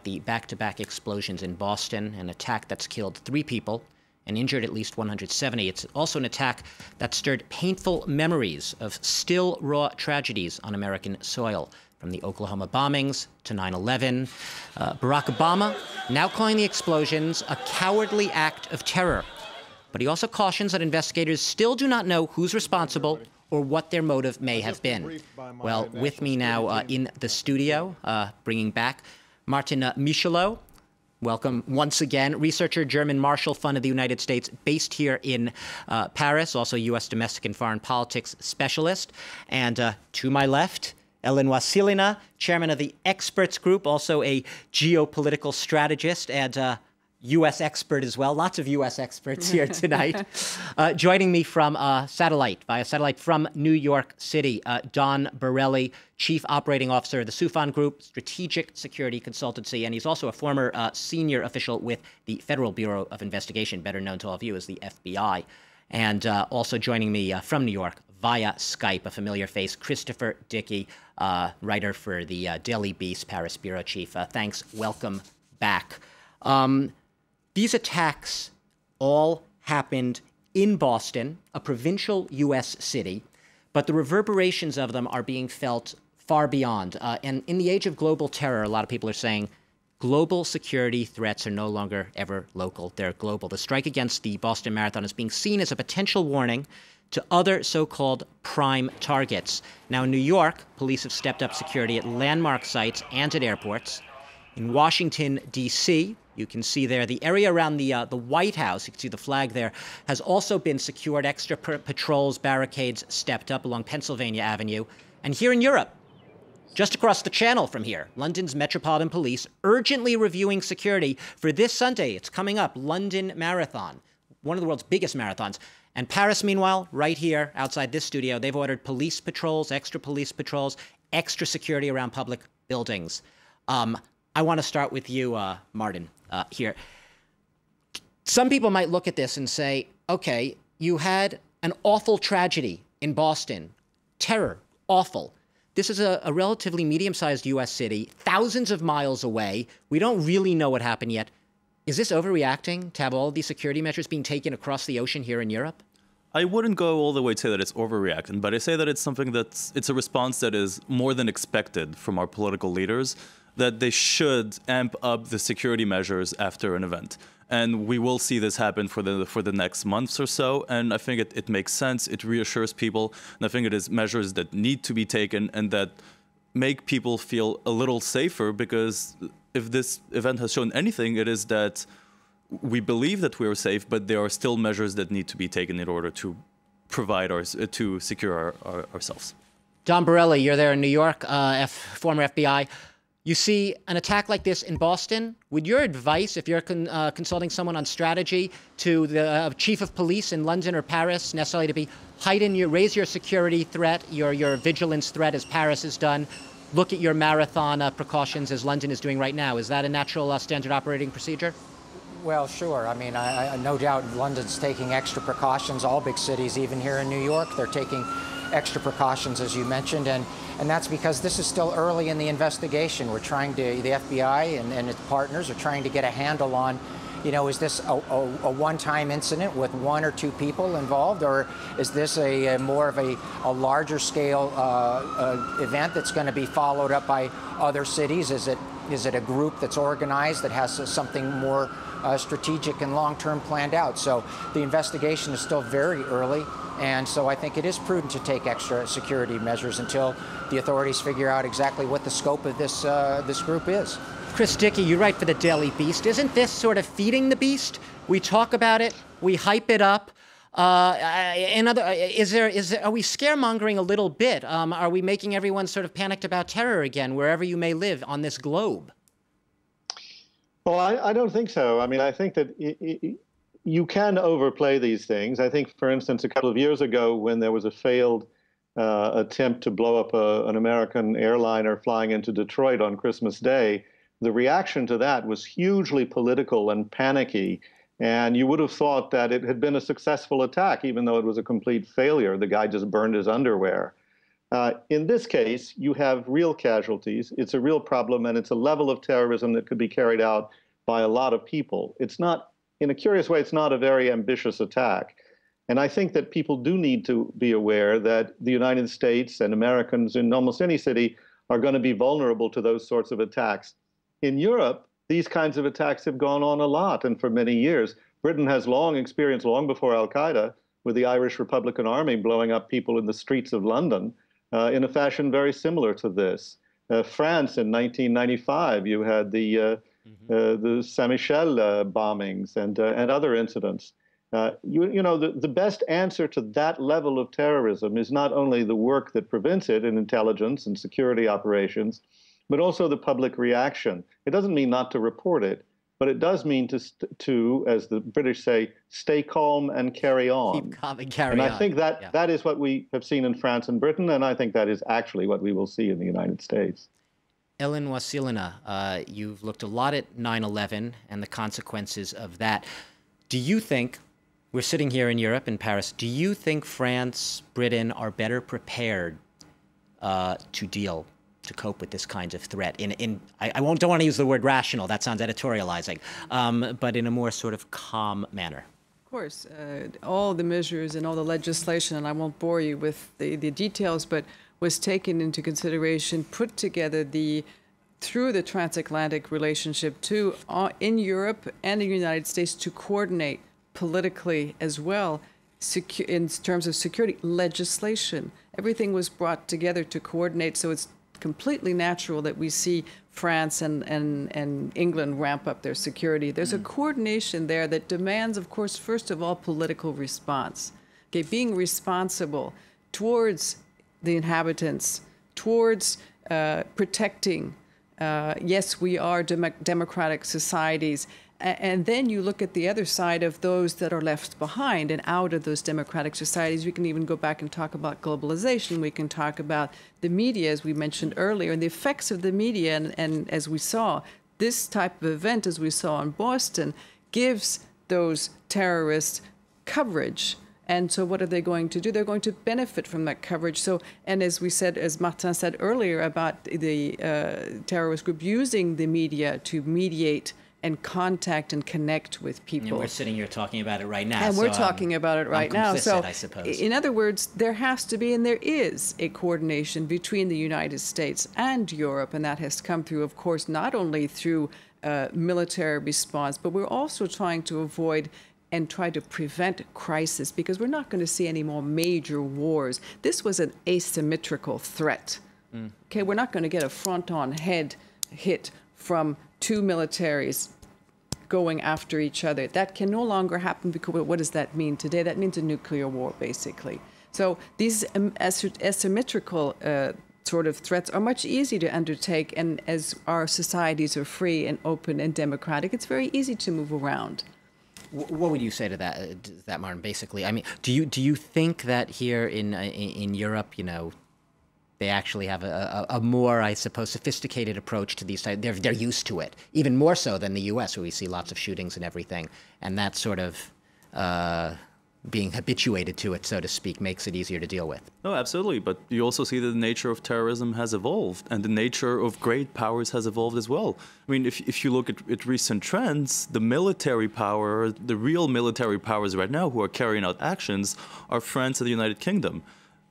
the back-to-back explosions in Boston, an attack that's killed 3 people and injured at least 170. It's also an attack that stirred painful memories of still raw tragedies on American soil, from the Oklahoma bombings to 9/11. Barack Obama now calling the explosions a cowardly act of terror. But he also cautions that investigators still do not know who's responsible or what their motive may have been. Well, with me now in the studio, bringing back Martin Michelot. Welcome once again, researcher, German Marshall Fund of the United States, based here in Paris, also U.S. domestic and foreign politics specialist. And to my left, Wasylina, chairman of the Experts Group, also a geopolitical strategist and U.S. expert as well. Lots of U.S. experts here tonight. Joining me from via satellite from New York City, Don Borelli, Chief Operating Officer of the Soufan Group, Strategic Security Consultancy, and he's also a former senior official with the Federal Bureau of Investigation, better known to all of you as the FBI. And also joining me from New York via Skype, a familiar face, Christopher Dickey, writer for the Daily Beast, Paris bureau chief. Thanks. Welcome back. These attacks all happened in Boston, a provincial U.S. city, but the reverberations of them are being felt far beyond. And in the age of global terror, a lot of people are saying global security threats are no longer ever local. They're global. The strike against the Boston Marathon is being seen as a potential warning to other so-called prime targets. Now, in New York, police have stepped up security at landmark sites and at airports. In Washington, D.C., you can see there the area around the White House, you can see the flag there, has also been secured. Extra patrols, barricades stepped up along Pennsylvania Avenue. And here in Europe, just across the channel from here, London's Metropolitan Police urgently reviewing security for this Sunday. It's coming up, London Marathon, one of the world's biggest marathons. And Paris, meanwhile, right here outside this studio, they've ordered police patrols, extra security around public buildings. I want to start with you, Martin, here. Some people might look at this and say, okay, you had an awful tragedy in Boston. Terror, awful. This is a relatively medium-sized U.S. city, thousands of miles away. We don't really know what happened yet. Is this overreacting to have all of these security measures being taken across the ocean here in Europe? I wouldn't go all the way to say that it's overreacting, but I say that it's something it's a response that is more than expected from our political leaders, that they should amp up the security measures after an event. And we will see this happen for the next months or so. And I think it makes sense. It reassures people. And I think it is measures that need to be taken and that make people feel a little safer, because if this event has shown anything, it is that we believe that we are safe, but there are still measures that need to be taken in order to provide to secure ourselves. Don Borelli, you're there in New York, former FBI. You see an attack like this in Boston. Would your advice, if you're consulting someone on strategy, to the chief of police in London or Paris, necessarily to be raise your security threat, your vigilance threat, as Paris has done, look at your marathon precautions as London is doing right now? Is that a natural standard operating procedure? Well, sure. I mean, I no doubt London's taking extra precautions. All big cities, even here in New York, they're taking extra precautions, as you mentioned, and that's because this is still early in the investigation. We're trying to, the FBI and its partners are trying to get a handle on, you know, is this a one-time incident with 1 or 2 people involved, or is this a more of a larger scale event that's going to be followed up by other cities? Is it a group that's organized that has something more strategic and long-term planned out? So the investigation is still very early, and so I think it is prudent to take extra security measures until the authorities figure out exactly what the scope of this group is. Chris Dickey, you write for the Daily Beast. Isn't this sort of feeding the beast? We talk about it, we hype it up. Are we scaremongering a little bit? Are we making everyone sort of panicked about terror again, wherever you may live on this globe? Well, I don't think so. I mean, I think that you can overplay these things. I think, for instance, a couple of years ago, when there was a failed attempt to blow up an American airliner flying into Detroit on Christmas Day, the reaction to that was hugely political and panicky. And you would have thought that it had been a successful attack, even though it was a complete failure. The guy just burned his underwear. In this case, you have real casualties. It's a real problem, and it's a level of terrorism that could be carried out by a lot of people. It's not, in a curious way, it's not a very ambitious attack. And I think that people do need to be aware that the United States and Americans in almost any city are going to be vulnerable to those sorts of attacks. In Europe, these kinds of attacks have gone on a lot and for many years. Britain has long experience, long before Al-Qaeda, with the Irish Republican Army blowing up people in the streets of London in a fashion very similar to this. France in 1995, you had the Saint-Michel bombings and other incidents. You know, the best answer to that level of terrorism is not only the work that prevents it in intelligence and security operations, but also the public reaction. It doesn't mean not to report it, but it does mean to, as the British say, stay calm and carry on. Keep calm and carry on. And I think that that is what we have seen in France and Britain, and I think that is actually what we will see in the United States. Ellen Wasylina, you've looked a lot at 9/11 and the consequences of that. Do you think, we're sitting here in Europe, in Paris, do you think France, Britain are better prepared to cope with this kind of threat? I don't want to use the word rational, that sounds editorializing, but in a more sort of calm manner? Of course, all the measures and all the legislation, and I won't bore you with the details, but was taken into consideration, put together through the transatlantic relationship in Europe and the United States to coordinate politically as well, in terms of security legislation. Everything was brought together to coordinate, so it's completely natural that we see France and England ramp up their security. There's a coordination there that demands, of course, first of all, political response. Okay, being responsible towards the inhabitants, towards protecting. Yes, we are democratic societies. And then you look at the other side of those that are left behind and out of those democratic societies. We can even go back and talk about globalization. We can talk about the media, as we mentioned earlier, and the effects of the media. And as we saw, this type of event, as we saw in Boston, gives those terrorists coverage. And so what are they going to do? They're going to benefit from that coverage. So, and as we said, as Martin said earlier about the terrorist group using the media to mediate and contact and connect with people. And we're sitting here talking about it right now. And we're talking about it right now. So, I suppose. In other words, there has to be, and there is, a coordination between the United States and Europe, and that has come through, of course, not only through military response, but we're also trying to avoid and try to prevent crisis, because we're not going to see any more major wars. This was an asymmetrical threat. Okay, we're not going to get a front-on head hit from two militaries going after each other. That can no longer happen, because what does that mean today? That means a nuclear war, basically. So these asymmetrical sort of threats are much easier to undertake, and as our societies are free and open and democratic, it's very easy to move around. What would you say to that, Martin? Basically, I mean, do you think that here in Europe, you know, they actually have a more, I suppose, sophisticated approach to these types? They're used to it, even more so than the U.S., where we see lots of shootings and everything, and that sort of being habituated to it, so to speak, makes it easier to deal with. No, absolutely. But you also see that the nature of terrorism has evolved, and the nature of great powers has evolved as well. I mean, if you look at recent trends, the military power, the real military powers right now who are carrying out actions are France and the United Kingdom.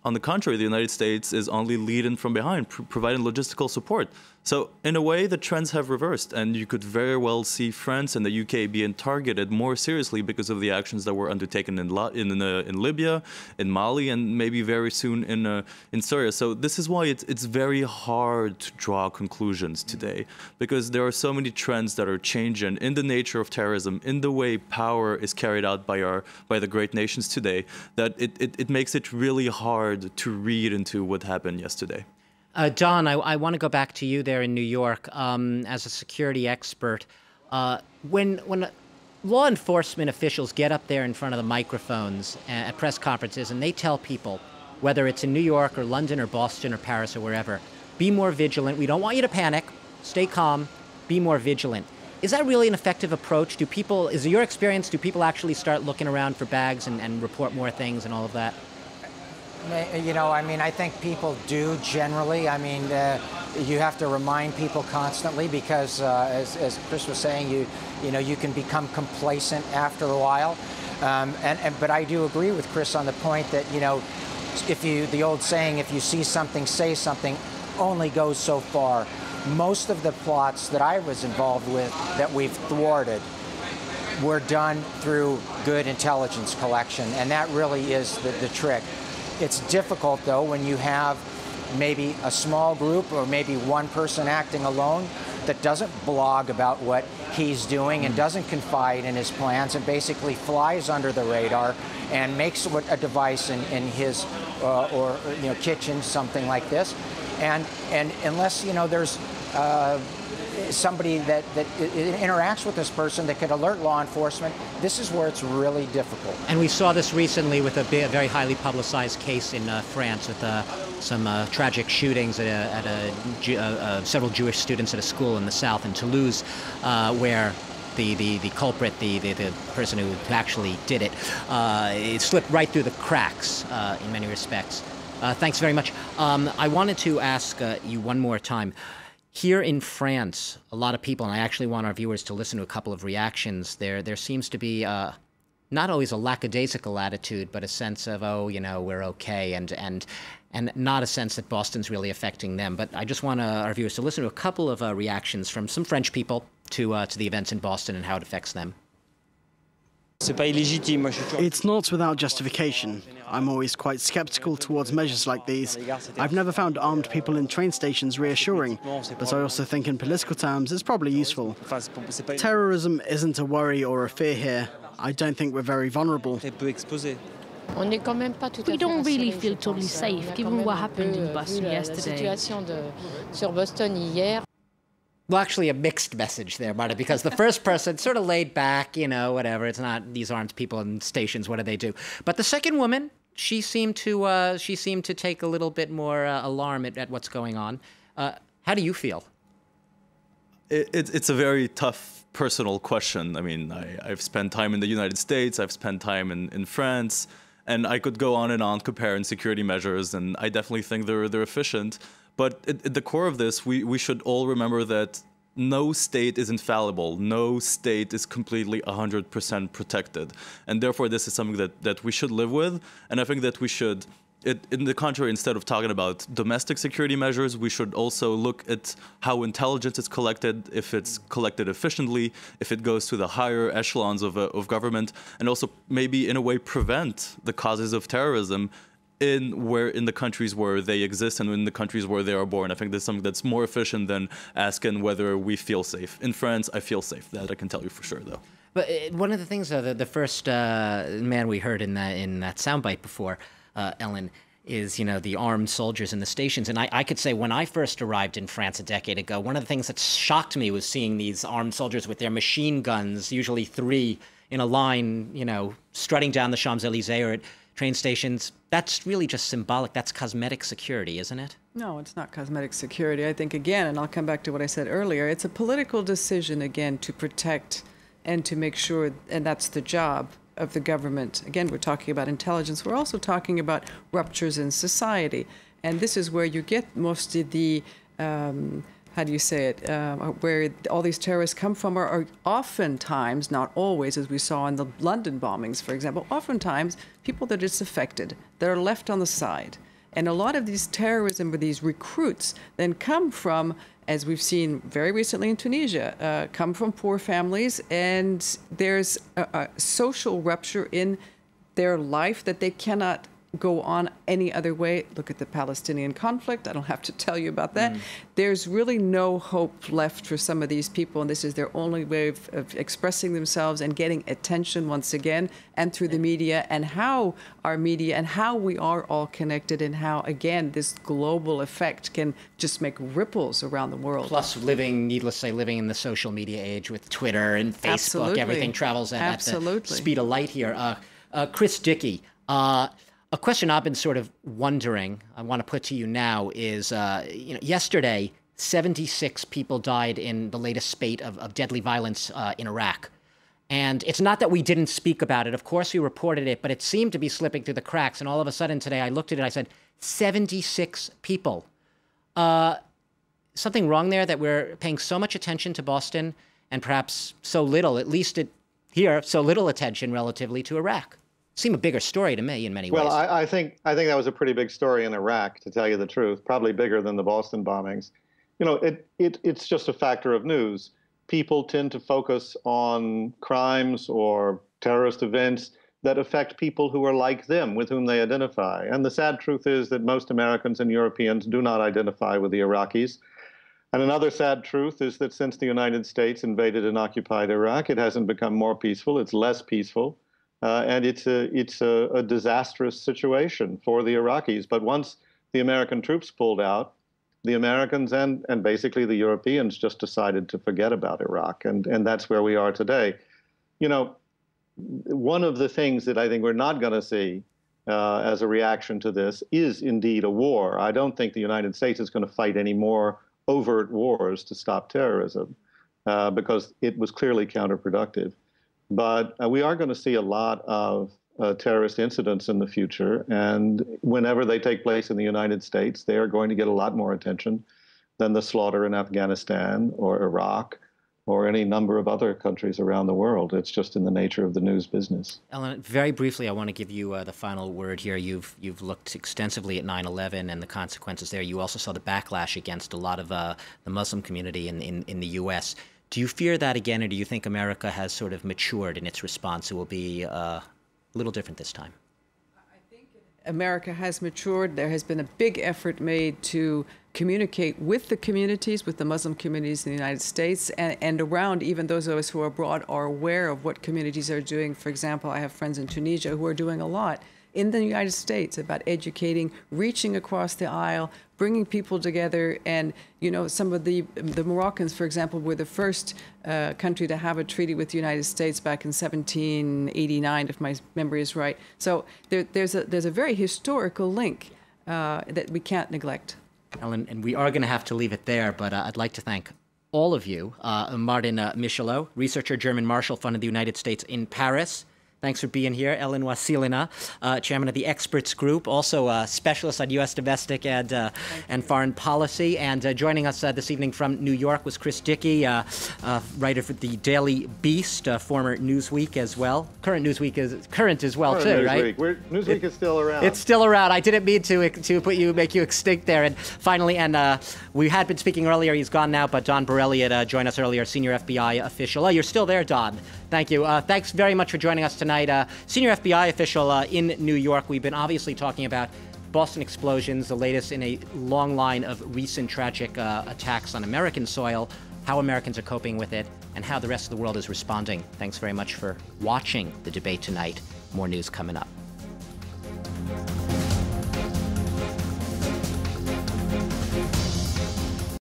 On the contrary, the United States is only leading from behind, providing logistical support. So in a way, the trends have reversed, and you could very well see France and the UK being targeted more seriously because of the actions that were undertaken in Libya, in Mali, and maybe very soon in Syria. So this is why it's very hard to draw conclusions today, because there are so many trends that are changing in the nature of terrorism, in the way power is carried out by the great nations today, that it makes it really hard to read into what happened yesterday. Don, I want to go back to you there in New York as a security expert. When law enforcement officials get up there in front of the microphones at press conferences and they tell people, whether it's in New York or London or Boston or Paris or wherever, be more vigilant. We don't want you to panic. Stay calm. Be more vigilant. Is that really an effective approach? Is it your experience, do people actually start looking around for bags and report more things and all of that? You know, I mean, I think people do generally. I mean, you have to remind people constantly because, as Chris was saying, you know, you can become complacent after a while. But I do agree with Chris on the point that, you know, the old saying, if you see something, say something, only goes so far. Most of the plots that I was involved with that we've thwarted were done through good intelligence collection, and that really is the trick. It's difficult, though, when you have maybe a small group or maybe one person acting alone that doesn't blog about what he's doing and doesn't confide in his plans and basically flies under the radar and makes a device in his or you know, kitchen, something like this. And unless, you know, there's somebody that interacts with this person that could alert law enforcement, this is where it's really difficult. And we saw this recently with a very highly publicized case in France with some tragic shootings at several Jewish students at a school in the south in Toulouse, where the culprit, the person who actually did it, it slipped right through the cracks in many respects. Thanks very much. I wanted to ask you one more time. Here in France, a lot of people, and I actually want our viewers to listen to a couple of reactions, there seems to be not always a lackadaisical attitude, but a sense of, oh, you know, we're okay, and not a sense that Boston's really affecting them. But I just want our viewers to listen to a couple of reactions from some French people to the events in Boston and how it affects them. It's not without justification. I'm always quite skeptical towards measures like these. I've never found armed people in train stations reassuring, but I also think in political terms it's probably useful. Terrorism isn't a worry or a fear here. I don't think we're very vulnerable. We don't really feel totally safe given what happened in Boston yesterday. Well, actually, a mixed message there, Marta, because the first person sort of laid back, you know, whatever. It's not these armed people in stations. What do they do? But the second woman, she seemed to take a little bit more alarm at what's going on. How do you feel? It's a very tough personal question. I mean, I've spent time in the United States. I've spent time in France. And I could go on and on comparing security measures, and I definitely think they're efficient. But at the core of this, we should all remember that no state is infallible. No state is completely 100% protected. And therefore, this is something that we should live with. And I think that we should, in the contrary, instead of talking about domestic security measures, we should also look at how intelligence is collected, if it's collected efficiently, if it goes to the higher echelons of government, and also maybe in a way prevent the causes of terrorism in the countries where they exist and in the countries where they are born. I think there's something that's more efficient than asking whether we feel safe. In France, I feel safe. That I can tell you for sure, though. But one of the things, the first man we heard in that soundbite before, Ellen, is, you know, the armed soldiers in the stations. And I could say when I first arrived in France a decade ago, one of the things that shocked me was seeing these armed soldiers with their machine guns, usually 3 in a line, you know, strutting down the Champs-Élysées or at train stations. That's really just symbolic. That's cosmetic security, isn't it? No, it's not cosmetic security. I think, again, and I'll come back to what I said earlier, it's a political decision, again, to protect and to make sure, and that's the job of the government. Again, we're talking about intelligence. We're also talking about ruptures in society. And this is where you get most of the, how do you say it, where all these terrorists come from are oftentimes, not always, as we saw in the London bombings, for example, oftentimes people that are disaffected, that are left on the side. And a lot of these terrorism, or these recruits, then come from, as we've seen very recently in Tunisia, come from poor families, and there's a social rupture in their life that they cannot go on any other way. Look at the Palestinian conflict. I don't have to tell you about that. There's really no hope left for some of these people, and this is their only way of expressing themselves and getting attention once again, and through the media, and how our media and how we are all connected, and how, again, this global effect can just make ripples around the world. Plus living, needless to say, living in the social media age with Twitter and Facebook. Absolutely. Everything travels at the speed of light here. Chris Dickey, a question I've been sort of wondering, I want to put to you now, is, you know, yesterday, 76 people died in the latest spate of deadly violence in Iraq. And it's not that we didn't speak about it. Of course, we reported it, but it seemed to be slipping through the cracks. And all of a sudden today, I looked at it, I said, 76 people. Something wrong there that we're paying so much attention to Boston and perhaps so little, at least here, so little attention relatively to Iraq. Seemed a bigger story to me in many ways. Well, I think that was a pretty big story in Iraq, to tell you the truth, probably bigger than the Boston bombings. You know, it's just a factor of news. People tend to focus on crimes or terrorist events that affect people who are like them, with whom they identify. And the sad truth is that most Americans and Europeans do not identify with the Iraqis. And another sad truth is that since the United States invaded and occupied Iraq, it hasn't become more peaceful, it's less peaceful. And it's a disastrous situation for the Iraqis. But once the American troops pulled out, the Americans and basically the Europeans just decided to forget about Iraq. And that's where we are today. You know, one of the things that I think we're not going to see as a reaction to this is indeed a war. I don't think the United States is going to fight any more overt wars to stop terrorism because it was clearly counterproductive. But we are going to see a lot of terrorist incidents in the future. And whenever they take place in the United States, they are going to get a lot more attention than the slaughter in Afghanistan or Iraq or any number of other countries around the world. It's just in the nature of the news business. Ellen, very briefly, I want to give you the final word here. You've looked extensively at 9/11 and the consequences there. You also saw the backlash against a lot of the Muslim community in the U.S. Do you fear that again, or do you think America has sort of matured in its response? It will be a little different this time. I think America has matured. There has been a big effort made to communicate with the communities, with the Muslim communities in the United States, and around. Even those of us who are abroad are aware of what communities are doing. For example, I have friends in Tunisia who are doing a lot in the United States about educating, reaching across the aisle, bringing people together. And, you know, some of the Moroccans, for example, were the first country to have a treaty with the United States back in 1789, if my memory is right. So there's a very historical link that we can't neglect. Ellen, and we are going to have to leave it there, but I'd like to thank all of you. Martin Michelot, researcher, German Marshall Fund of the United States in Paris. Thanks for being here. Ellen Wasylina, chairman of the Experts Group, also a specialist on U.S. domestic and foreign policy. And joining us this evening from New York was Chris Dickey, writer for the Daily Beast, former Newsweek as well. Current Newsweek is current as well, too, right? Newsweek is still around. It's still around. I didn't mean to make you extinct there. And finally, we had been speaking earlier. He's gone now, but Don Borelli had joined us earlier, senior FBI official. Oh, you're still there, Don. Thank you. Thanks very much for joining us tonight. Senior FBI official in New York. We've been obviously talking about Boston explosions, the latest in a long line of recent tragic attacks on American soil, how Americans are coping with it, and how the rest of the world is responding. Thanks very much for watching the debate tonight. More news coming up.